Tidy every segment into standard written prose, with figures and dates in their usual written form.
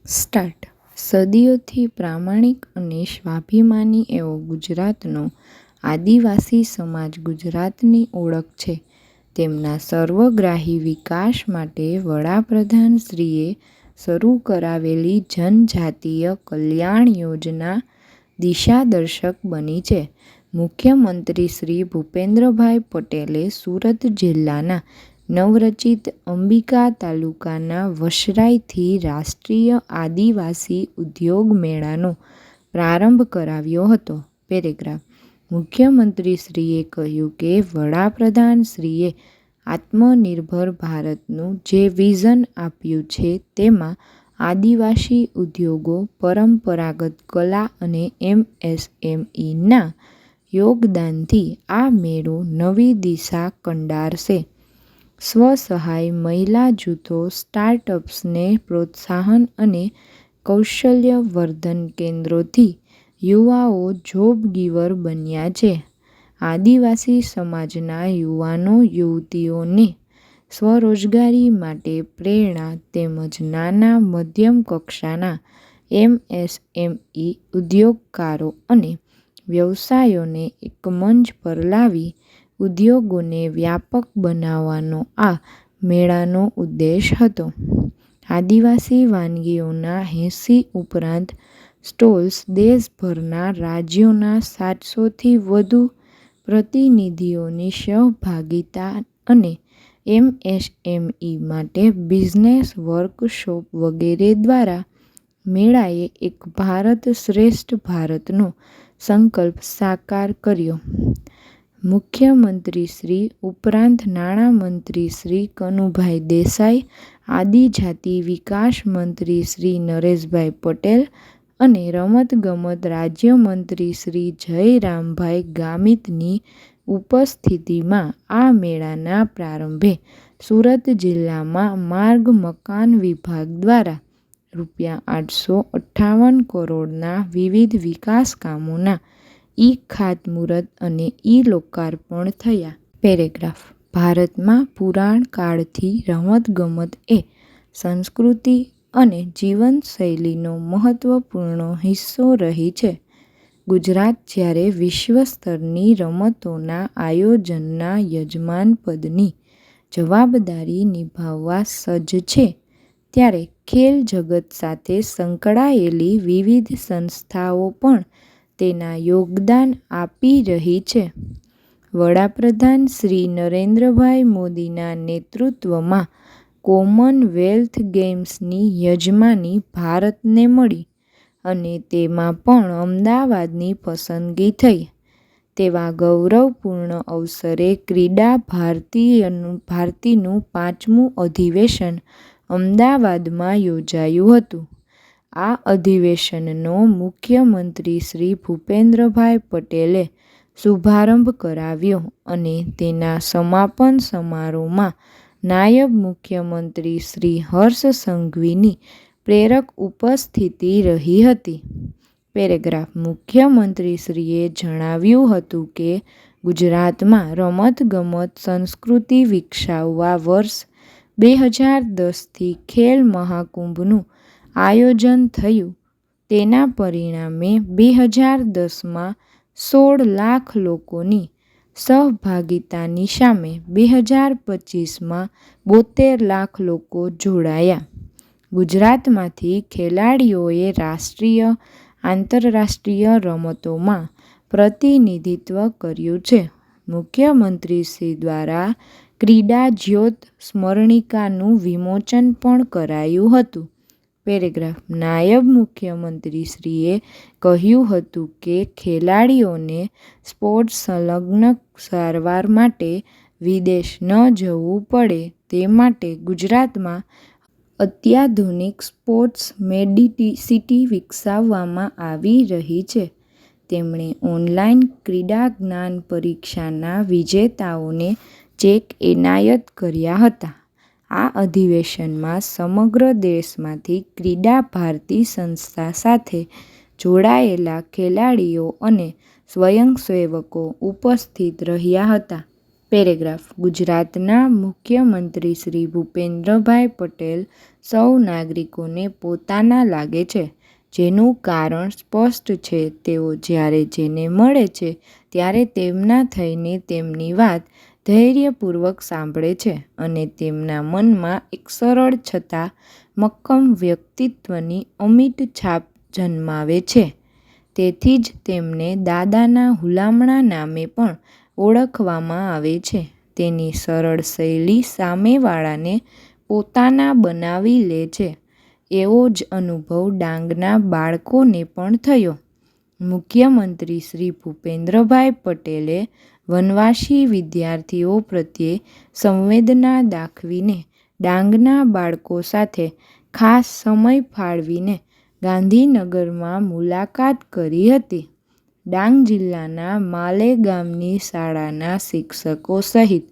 Start. સદીઓથી પ્રામાણિક અને સ્વાભિમાની એવો ગુજરાતનો આદિવાસી સમાજ ગુજરાતની ઓળખ છે. તેમના સર્વગ્રાહી વિકાસ માટે વડાપ્રધાનશ્રીએ શરૂ કરાવેલી જનજાતીય કલ્યાણ યોજના દિશાદર્શક બની છે. મુખ્યમંત્રી શ્રી ભૂપેન્દ્રભાઈ પટેલે સુરત જિલ્લાના નવરચિત અંબિકા તાલુકાના વસરાઈથી રાષ્ટ્રીય આદિવાસી ઉદ્યોગ મેળાનો પ્રારંભ કરાવ્યો હતો. પેરેગ્રાફ. મુખ્યમંત્રીશ્રીએ કહ્યું કે વડાપ્રધાનશ્રીએ આત્મનિર્ભર ભારતનું જે વિઝન આપ્યું છે તેમાં આદિવાસી ઉદ્યોગો, પરંપરાગત કલા અને એમએસએમઈના યોગદાનથી આ મેળો નવી દિશા કંડારશે. સ્વસહાય મહિલા જૂથો, સ્ટાર્ટઅપ્સને પ્રોત્સાહન અને કૌશલ્યવર્ધન કેન્દ્રોથી યુવાઓ જોબ ગીવર બન્યા છે. આદિવાસી સમાજના યુવાનો યુવતીઓને સ્વરોજગારી માટે પ્રેરણા તેમજ નાના મધ્યમ કક્ષાના એમએસએમઈ ઉદ્યોગકારો અને વ્યવસાયોને એક મંચ પર લાવી ઉદ્યોગોને વ્યાપક બનાવવાનો આ મેળાનો ઉદ્દેશ હતો. આદિવાસી વાનગીઓના 80 ઉપરાંત સ્ટોલ્સ, દેશભરના રાજ્યોના 700થી વધુ પ્રતિનિધિઓની સહભાગિતા અને એમએસએમઈ માટે બિઝનેસ વર્કશોપ વગેરે દ્વારા મેળાએ એક ભારત શ્રેષ્ઠ ભારતનો સંકલ્પ સાકાર કર્યો. મુખ્યમંત્રીશ્રી ઉપરાંત નાણામંત્રી શ્રી કનુભાઈ દેસાઈ, આદિજાતિ વિકાસ મંત્રી શ્રી નરેશભાઈ પટેલ અને રમતગમત રાજ્યમંત્રી શ્રી જયરામભાઈ ગામિતની ઉપસ્થિતિમાં આ મેળાના પ્રારંભે સુરત જિલ્લામાં માર્ગ મકાન વિભાગ દ્વારા રૂ. 858 કરોડના વિવિધ વિકાસ કામોના ઈ-ખાતમુહૂર્ત અને ઈ-લોકાર્પણ થયા. પેરેગ્રાફ. ભારતમાં પુરાણ કાળથી રમતગમત એ સંસ્કૃતિ અને જીવનશૈલીનો મહત્વપૂર્ણ હિસ્સો રહી છે. ગુજરાત જ્યારે વિશ્વ સ્તરની રમતોના આયોજનના યજમાનપદની જવાબદારી નિભાવવા સજ્જ છે, ત્યારે ખેલ જગત સાથે સંકળાયેલી વિવિધ સંસ્થાઓ પણ તેના યોગદાન આપી રહી છે. વડાપ્રધાન શ્રી નરેન્દ્રભાઈ મોદીના નેતૃત્વમાં કોમનવેલ્થ ગેમ્સની યજમાની ભારતને મળી અને તેમાં પણ અમદાવાદની પસંદગી થઈ. તેવા ગૌરવપૂર્ણ અવસરે ક્રીડા ભારતીનું 5મું અધિવેશન અમદાવાદમાં યોજાયું હતું. આ અધિવેશનનો મુખ્યમંત્રી શ્રી ભૂપેન્દ્રભાઈ પટેલે શુભારંભ કરાવ્યો અને તેના સમાપન સમારોહમાં નાયબ મુખ્યમંત્રી શ્રી હર્ષ સંઘવીની પ્રેરક ઉપસ્થિતિ રહી હતી. પેરેગ્રાફ. મુખ્યમંત્રીશ્રીએ જણાવ્યું હતું કે ગુજરાતમાં રમતગમત સંસ્કૃતિ વિકસાવવા વર્ષ 2010થી ખેલ મહાકુંભનું આયોજન થયું. તેના પરિણામે 2010માં 16 લાખ લોકોની સહભાગિતાની સામે 2025માં 72 લાખ લોકો જોડાયા. ગુજરાતમાંથી ખેલાડીઓએ રાષ્ટ્રીય, આંતરરાષ્ટ્રીય રમતોમાં પ્રતિનિધિત્વ કર્યું છે. મુખ્યમંત્રીશ્રી દ્વારા ક્રીડા જ્યોત સ્મરણિકાનું વિમોચન પણ કરાયું હતું. પેરેગ્રાફ. નાયબ મુખ્યમંત્રીશ્રીએ કહ્યું હતું કે ખેલાડીઓને સ્પોર્ટ્સ સંલગ્ન સારવાર માટે વિદેશ ન જવું પડે તે માટે ગુજરાતમાં અત્યાધુનિક સ્પોર્ટ્સ મેડિસિટી વિકસાવવામાં આવી રહી છે. તેમણે ઓનલાઈન ક્રીડા જ્ઞાન પરીક્ષાના વિજેતાઓને ચેક એનાયત કર્યા હતા. આ અધિવેશનમાં સમગ્ર દેશમાંથી ક્રીડા ભારતી સંસ્થા સાથે જોડાયેલા ખેલાડીઓ અને સ્વયંસેવકો ઉપસ્થિત રહ્યા હતા. પેરેગ્રાફ. ગુજરાતના મુખ્યમંત્રી શ્રી ભૂપેન્દ્રભાઈ પટેલ સૌ નાગરિકોને પોતાના લાગે છે, જેનું કારણ સ્પષ્ટ છે. તેઓ જ્યારે જેને મળે છે ત્યારે તેમના થઈને તેમની વાત ધૈર્યપૂર્વક સાંભળે છે અને તેમના મનમાં એક સરળ છતાં મક્કમ વ્યક્તિત્વની અમિટ છાપ જન્માવે છે. તેથી જ તેમને દાદાના હુલામણા નામે પણ ઓળખવામાં આવે છે. તેની સરળ શૈલી સામેવાળાને પોતાના બનાવી લે છે. એવો જ અનુભવ ડાંગના બાળકોને પણ થયો. મુખ્યમંત્રી શ્રી ભૂપેન્દ્રભાઈ પટેલે વનવાસી વિદ્યાર્થીઓ પ્રત્યે સંવેદના દાખવીને ડાંગના બાળકો સાથે ખાસ સમય ફાળવીને ગાંધીનગરમાં મુલાકાત કરી હતી. ડાંગ જિલ્લાના માલેગામની શાળાના શિક્ષકો સહિત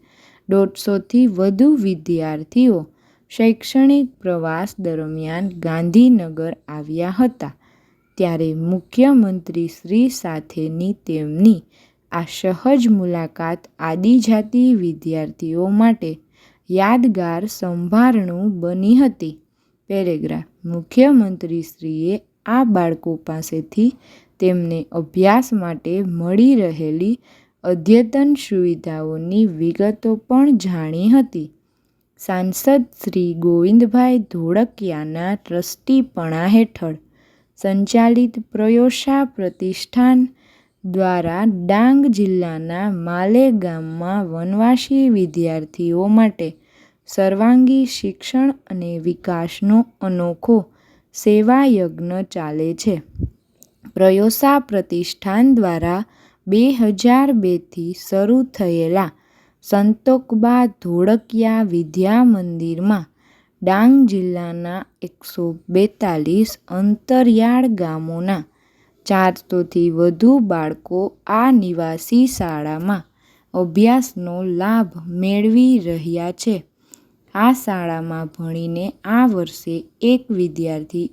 150થી વધુ વિદ્યાર્થીઓ શૈક્ષણિક પ્રવાસ દરમિયાન ગાંધીનગર આવ્યા હતા. ત્યારે મુખ્યમંત્રીશ્રી સાથેની તેમની આ સહજ મુલાકાત આદિજાતિ વિદ્યાર્થીઓ માટે યાદગાર સંભારણું બની હતી. પેરેગ્રાફ. મુખ્યમંત્રીશ્રીએ આ બાળકો પાસેથી તેમને અભ્યાસ માટે મળી રહેલી અદ્યતન સુવિધાઓની વિગતો પણ જાણી હતી. સાંસદ શ્રી ગોવિંદભાઈ ધોળકિયાના ટ્રસ્ટીપણા હેઠળ સંચાલિત પ્રયોસા પ્રતિષ્ઠાન દ્વારા ડાંગ જિલ્લાના માલેગામમાં વનવાસી વિદ્યાર્થીઓ માટે સર્વાંગી શિક્ષણ અને વિકાસનો અનોખો સેવાયજ્ઞ ચાલે છે. પ્રયોસા પ્રતિષ્ઠાન દ્વારા 2002થી શરૂ થયેલા સંતોકબા ધોળકિયા વિદ્યા મંદિરમાં ડાંગ જિલ્લાના 142 અંતરિયાળ ગામોના 400થી વધુ બાળકો આ નિવાસી શાળામાં અભ્યાસનો લાભ મેળવી રહ્યા છે. આ શાળામાં ભણીને આ વર્ષે એક વિદ્યાર્થી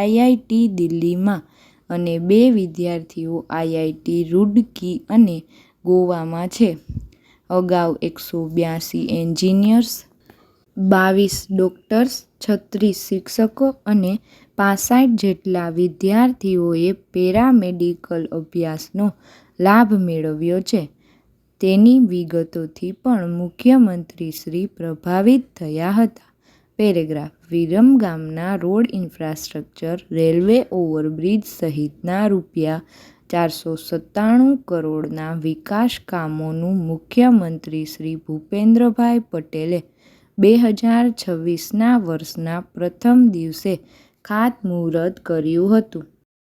IIT દિલ્હીમાં અને 2 વિદ્યાર્થીઓ IIT રૂડકી અને ગોવામાં છે. અગાઉ 182 એન્જિનિયર્સ, 22 ડોક્ટર્સ, 36 શિક્ષકો અને 65 જેટલા વિદ્યાર્થીઓએ પેરામેડિકલ અભ્યાસનો લાભ મેળવ્યો છે. તેની વિગતોથી પણ મુખ્યમંત્રીશ્રી પ્રભાવિત થયા હતા. પેરેગ્રાફ. વિરમગામના રોડ ઇન્ફ્રાસ્ટ્રક્ચર, રેલવે ઓવરબ્રિજ સહિતના ₹497 કરોડના વિકાસ કામોનું મુખ્યમંત્રી શ્રી ભૂપેન્દ્રભાઈ પટેલે 2026ના વર્ષના પ્રથમ દિવસે ખાતમુહૂર્ત કર્યું હતું.